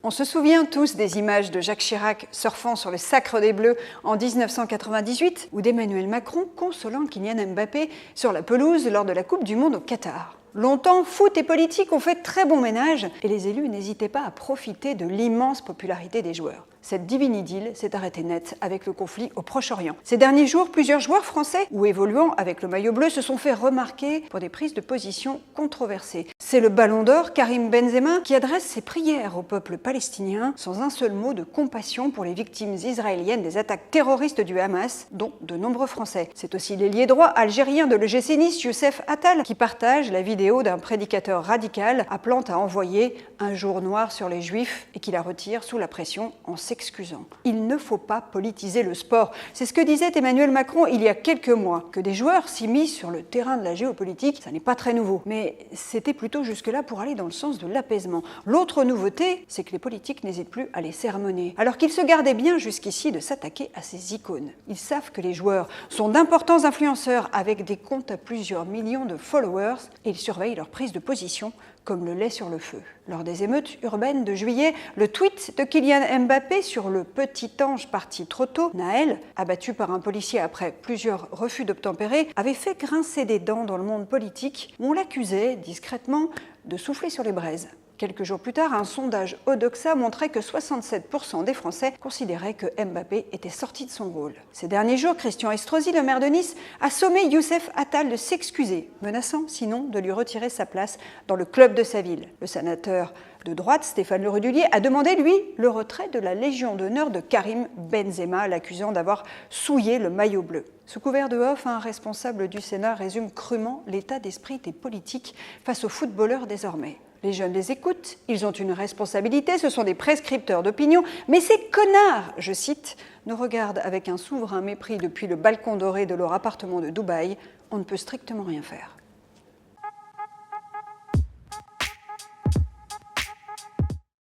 On se souvient tous des images de Jacques Chirac surfant sur le sacre des Bleus en 1998 ou d'Emmanuel Macron consolant Kylian Mbappé sur la pelouse lors de la Coupe du Monde au Qatar. Longtemps, foot et politique ont fait très bon ménage et les élus n'hésitaient pas à profiter de l'immense popularité des joueurs. Cette divine idylle s'est arrêtée net avec le conflit au Proche-Orient. Ces derniers jours, plusieurs joueurs français ou évoluant avec le maillot bleu se sont fait remarquer pour des prises de position controversées. C'est le ballon d'or Karim Benzema qui adresse ses prières au peuple palestinien sans un seul mot de compassion pour les victimes israéliennes des attaques terroristes du Hamas, dont de nombreux Français. C'est aussi l'ailier droit algérien de l'EGC Nice, Youssef Attal, qui partage la vidéo d'un prédicateur radical appelant à envoyer un jour noir sur les Juifs et qui la retire sous la pression en s'excusant. Il ne faut pas politiser le sport. C'est ce que disait Emmanuel Macron il y a quelques mois. Que des joueurs s'immiscent sur le terrain de la géopolitique, ça n'est pas très nouveau. Mais c'était plutôt jusque-là pour aller dans le sens de l'apaisement. L'autre nouveauté, c'est que les politiques n'hésitent plus à les sermonner. Alors qu'ils se gardaient bien jusqu'ici de s'attaquer à ces icônes. Ils savent que les joueurs sont d'importants influenceurs avec des comptes à plusieurs millions de followers et ils surveillent leur prise de position comme le lait sur le feu. Lors des émeutes urbaines de juillet, le tweet de Kylian Mbappé sur le petit ange parti trop tôt, Naël, abattu par un policier après plusieurs refus d'obtempérer, avait fait grincer des dents dans le monde politique où on l'accusait, discrètement, de souffler sur les braises. Quelques jours plus tard, un sondage Odoxa montrait que 67% des Français considéraient que Mbappé était sorti de son rôle. Ces derniers jours, Christian Estrosi, le maire de Nice, a sommé Youssef Attal de s'excuser, menaçant sinon de lui retirer sa place dans le club de sa ville. Le sénateur de droite, Stéphane Le Rudulier, a demandé, lui, le retrait de la Légion d'honneur de Karim Benzema, l'accusant d'avoir souillé le maillot bleu. Sous couvert de off, un responsable du Sénat résume crûment l'état d'esprit des politiques face aux footballeurs désormais. Les jeunes les écoutent, ils ont une responsabilité, ce sont des prescripteurs d'opinion, mais ces connards, je cite, nous regardent avec un souverain mépris depuis le balcon doré de leur appartement de Dubaï, on ne peut strictement rien faire.